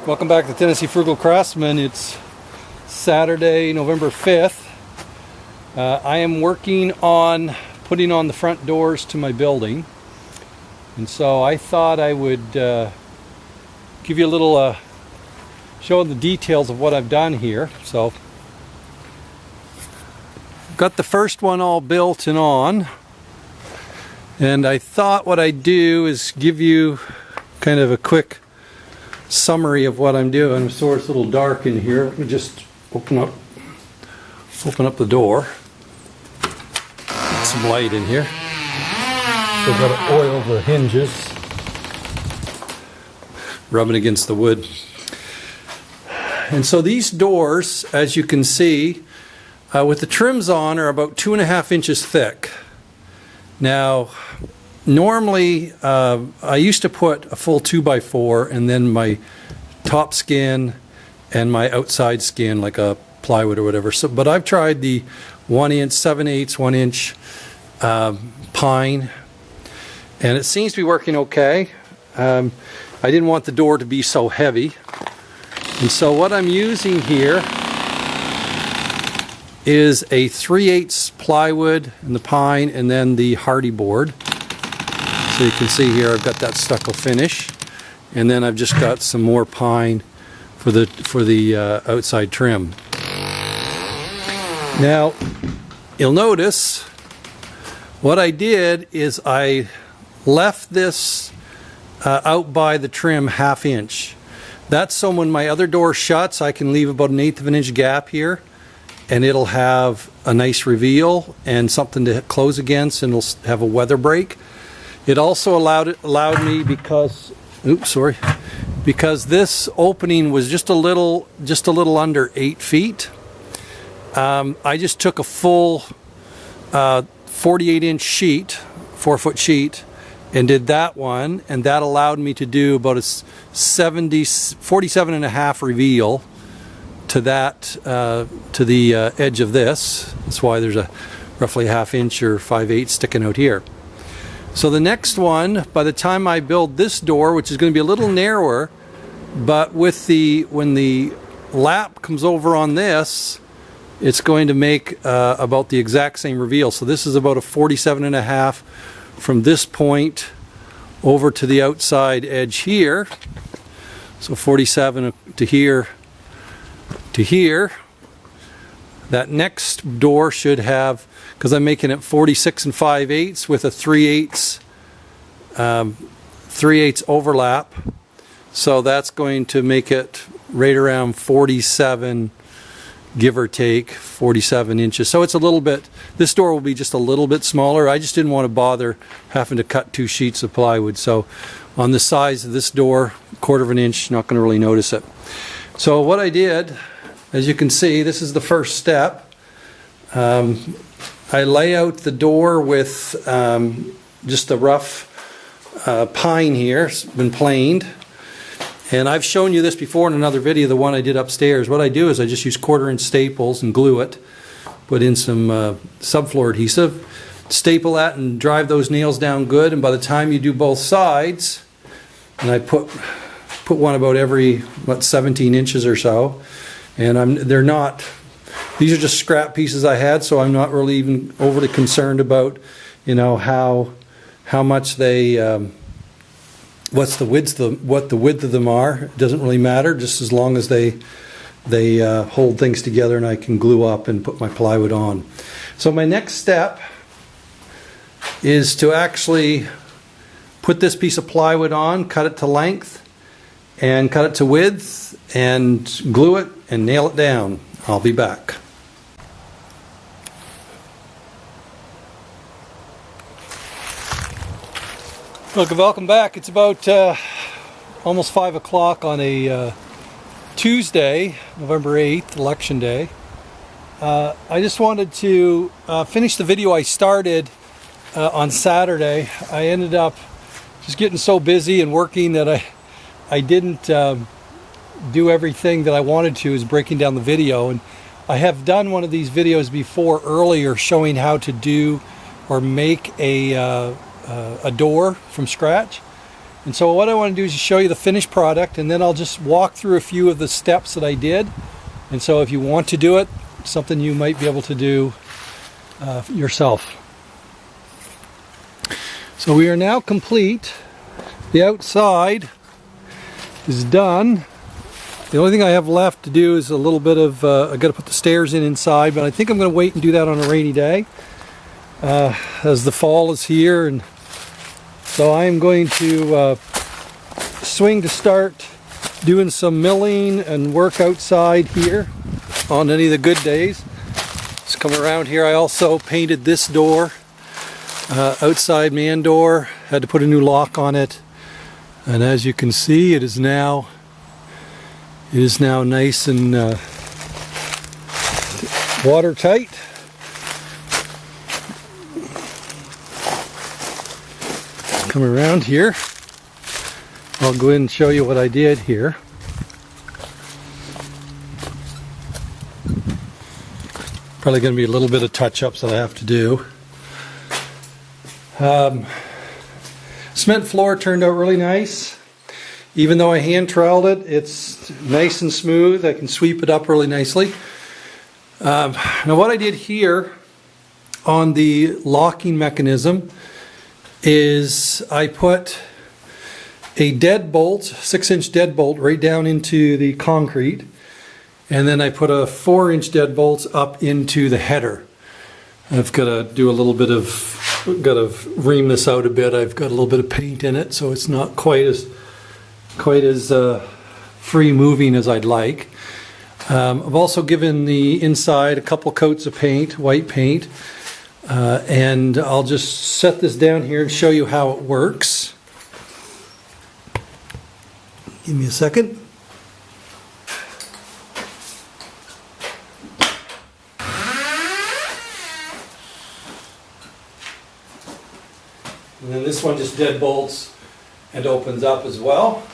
Welcome back to Tennessee Frugal Craftsman. It's Saturday, November 5th. I am working on putting on the front doors to my building. And so I thought I would give you a little show the details of what I've done here. So got the first one all built and on. And I thought what I'd do is give you kind of a quick summary of what I'm doing. So it's a little dark in here. Let me just open up the door. Get some light in here. So I've got to oil the hinges, rubbing against the wood. And so these doors, as you can see, with the trims on, are about 2.5 inches thick. Now, normally, I used to put a full 2x4 and then my top skin and my outside skin, like a plywood or whatever. So, but I've tried the 1 inch, 7/8, 1 inch pine, and it seems to be working okay. I didn't want the door to be so heavy, and so what I'm using here is a 3/8 plywood and the pine, and then the Hardie Board. So you can see here I've got that stucco finish, and then I've just got some more pine for the outside trim. Now you'll notice what I did is I left this out by the trim 1/2 inch. That's so when my other door shuts I can leave about 1/8 of an inch gap here, and it'll have a nice reveal and something to close against, and it'll have a weather break. It also allowed me, because this opening was just a little under 8 feet. I just took a full 48-inch sheet, 4-foot sheet, and did that one, and that allowed me to do about a 47.5 reveal to that to the edge of this. That's why there's a roughly 1/2 inch or 5/8 sticking out here. So the next one, by the time I build this door, which is going to be a little narrower, but when the lap comes over on this, it's going to make about the exact same reveal. So this is about a 47.5 from this point over to the outside edge here. So 47 to here to here. That next door should have, because I'm making it 46 5/8 with a 3/8 overlap, so that's going to make it right around 47, give or take 47 inches. So it's a little bit, this door will be just a little bit smaller. I just didn't want to bother having to cut 2 sheets of plywood. So on the size of this door, 1/4 of an inch, not going to really notice it. So what I did, as you can see, this is the first step. I lay out the door with just the rough pine here. It's been planed. And I've shown you this before in another video, the one I did upstairs. What I do is I just use 1/4 inch staples and glue it, put in some subfloor adhesive, staple that and drive those nails down good. And by the time you do both sides, and I put one about every, 17 inches or so, and they're not, these are just scrap pieces I had, so I'm not really even overly concerned about, how much they, what the width of them are. It doesn't really matter, just as long as they hold things together and I can glue up and put my plywood on. So my next step is to actually put this piece of plywood on, cut it to length, and cut it to width, and glue it and nail it down. I'll be back. Welcome back. It's about almost 5 o'clock on a Tuesday, November 8th, Election Day. I just wanted to finish the video I started on Saturday. I ended up just getting so busy and working that I didn't do everything that I wanted to, is breaking down the video. And I have done one of these videos before earlier showing how to do or make a door from scratch. And so what I want to do is just show you the finished product, and then I'll just walk through a few of the steps that I did. And so if you want to do it, something you might be able to do yourself. So we are now complete. The outside is done. The only thing I have left to do is a little bit of, I got to put the stairs in inside, but I think I'm going to wait and do that on a rainy day as the fall is here. And so I'm going to swing to start doing some milling and work outside here on any of the good days. Let's come around here. I also painted this door, outside man door, had to put a new lock on it, and as you can see, it is now nice and watertight. Come around here. I'll go in and show you what I did here. Probably going to be a little bit of touch-ups that I have to do. Cement floor turned out really nice. Even though I hand troweled it, it's nice and smooth. I can sweep it up really nicely. Now what I did here on the locking mechanism is I put a deadbolt, 6-inch deadbolt, right down into the concrete, and then I put a 4-inch deadbolt up into the header. I've got to do a little bit of, got to ream this out a bit. I've got a little bit of paint in it, so it's not quite as free moving as I'd like. I've also given the inside a couple coats of paint, white paint, and I'll just set this down here and show you how it works. Give me a second. And then this one just deadbolts and opens up as well.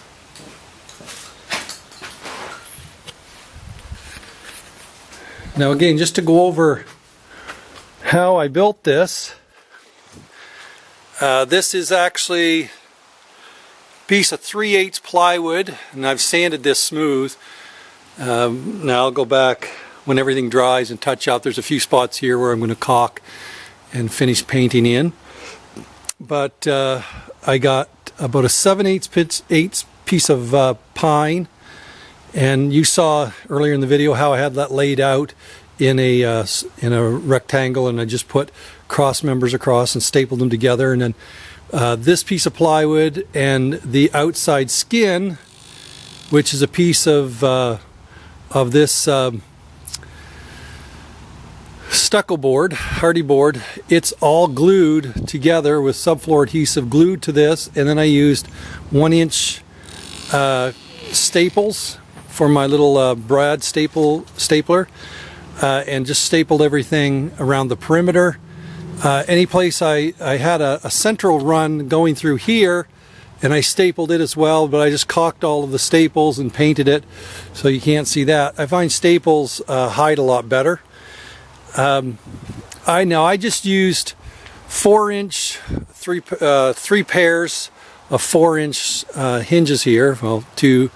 Now again, just to go over how I built this, this is actually a piece of 3/8 plywood, and I've sanded this smooth. Now I'll go back when everything dries and touch up. There's a few spots here where I'm going to caulk and finish painting in. But I got about a 7/8 piece of pine, and you saw earlier in the video how I had that laid out in a rectangle, and I just put cross members across and stapled them together. And then this piece of plywood and the outside skin, which is a piece of this stucco board, Hardie board, it's all glued together with subfloor adhesive glued to this, and then I used 1-inch staples for my little brad stapler, and just stapled everything around the perimeter. Any place I had a central run going through here, and I stapled it as well, but I just caulked all of the staples and painted it so you can't see that. I find staples hide a lot better. I just used 4-inch, three pairs of 4-inch hinges here. Well, 2,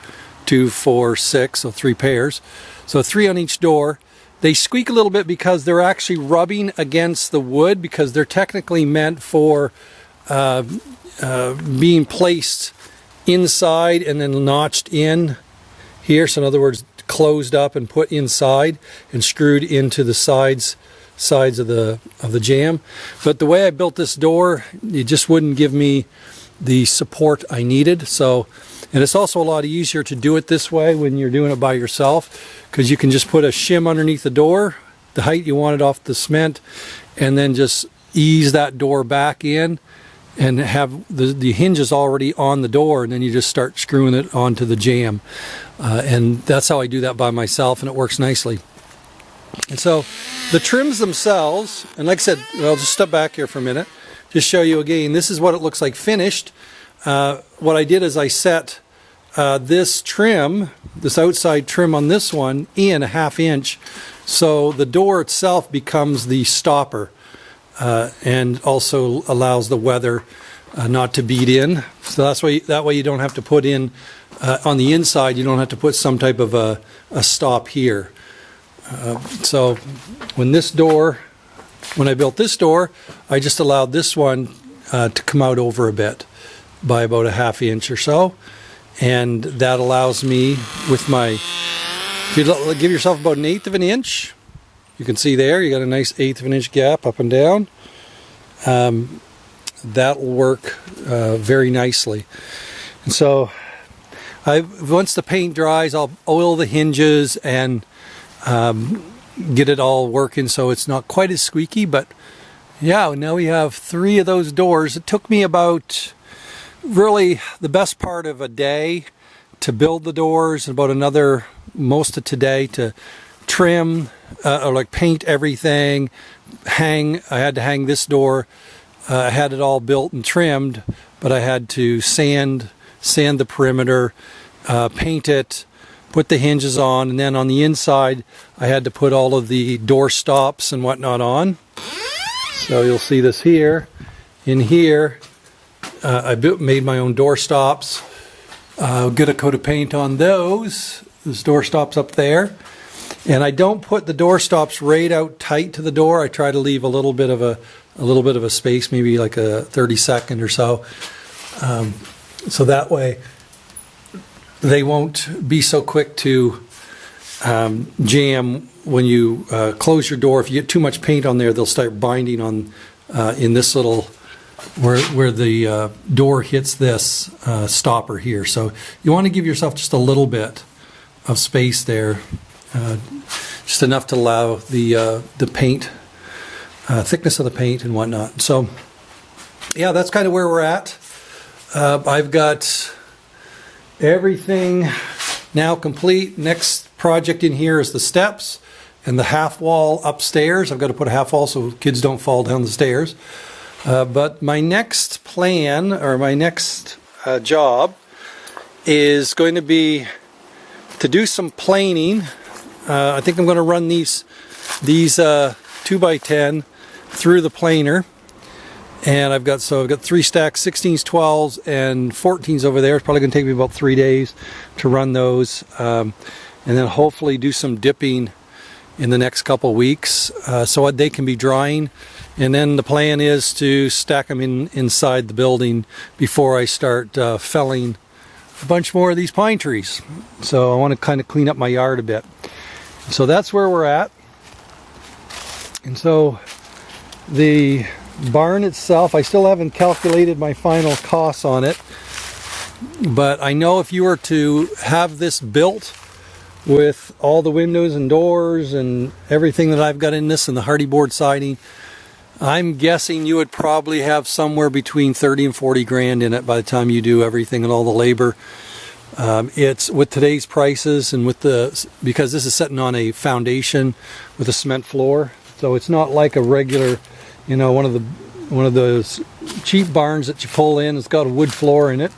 4, 6, so 3 pairs. So 3 on each door. They squeak a little bit because they're actually rubbing against the wood, because they're technically meant for being placed inside and then notched in here. So in other words, closed up and put inside and screwed into the sides of the jamb. But the way I built this door, it just wouldn't give me the support I needed. So, and it's also a lot easier to do it this way when you're doing it by yourself, because you can just put a shim underneath the door, the height you want it off the cement, and then just ease that door back in and have the hinges already on the door, and then you just start screwing it onto the jamb. And that's how I do that by myself, and it works nicely. And so the trims themselves, and like I said, I'll just step back here for a minute, just show you again, this is what it looks like finished. What I did is I set this trim, this outside trim on this one, in a 1/2 inch, so the door itself becomes the stopper, and also allows the weather not to beat in. So that way you don't have to put in, on the inside, you don't have to put some type of a stop here. So when I built this door, I just allowed this one to come out over a bit by about a ½ inch or so. And that allows me with my, if you give yourself about 1/8 of an inch, you can see there, you got a nice 1/8 of an inch gap up and down. That'll work very nicely. And so once the paint dries, I'll oil the hinges and get it all working so it's not quite as squeaky. But yeah, now we have 3 of those doors. It took me about really the best part of a day to build the doors, and about another most of today to trim or like paint everything, I had to hang this door. I had it all built and trimmed, but I had to sand the perimeter, paint it, put the hinges on, and then on the inside I had to put all of the door stops and whatnot on. So you'll see this here. In here I made my own door stops. Get a coat of paint on those door stops up there. And I don't put the door stops right out tight to the door. I try to leave a little bit of a space, maybe like a 30-second or so. So that way they won't be so quick to jam when you close your door. If you get too much paint on there, they'll start binding on in this little, where the door hits this stopper here. So you want to give yourself just a little bit of space there, just enough to allow the paint, thickness of the paint and whatnot. So yeah, that's kind of where we're at. I've got everything now complete. Next project in here is the steps and the half wall upstairs. I've got to put a half wall so kids don't fall down the stairs. But my next plan, or my next job, is going to be to do some planing. I think I'm going to run these 2x10 through the planer. And I've got 3 stacks, 16s, 12s, and 14s over there. It's probably going to take me about 3 days to run those. And then hopefully do some dipping in the next couple weeks so they can be drying. And then the plan is to stack them inside the building before I start felling a bunch more of these pine trees. So I want to kind of clean up my yard a bit. So that's where we're at. And so the barn itself, I still haven't calculated my final costs on it, but I know if you were to have this built with all the windows and doors and everything that I've got in this and the Hardie Board siding, I'm guessing you would probably have somewhere between 30 and 40 grand in it by the time you do everything and all the labor. It's with today's prices and because this is sitting on a foundation with a cement floor, so it's not like a regular, one of those cheap barns that you pull in. It's got a wood floor in it.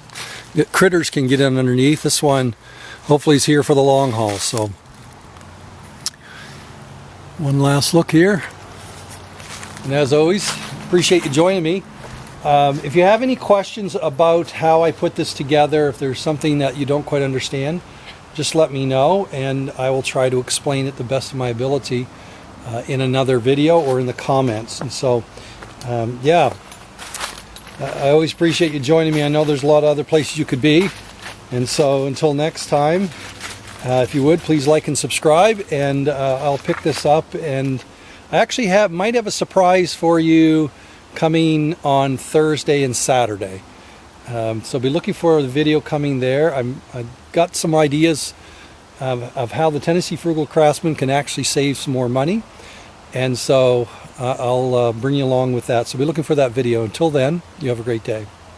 Critters can get in underneath. This one hopefully is here for the long haul. So one last look here. And as always, appreciate you joining me. If you have any questions about how I put this together, if there's something that you don't quite understand, just let me know and I will try to explain it the best of my ability in another video or in the comments. And so yeah, I always appreciate you joining me. I know there's a lot of other places you could be, and so until next time, if you would please like and subscribe, and I'll pick this up. And I actually might have a surprise for you coming on Thursday and Saturday, so be looking for the video coming there. I've got some ideas of how the Tennessee Frugal Craftsman can actually save some more money, and so I'll bring you along with that. So be looking for that video. Until then, you have a great day.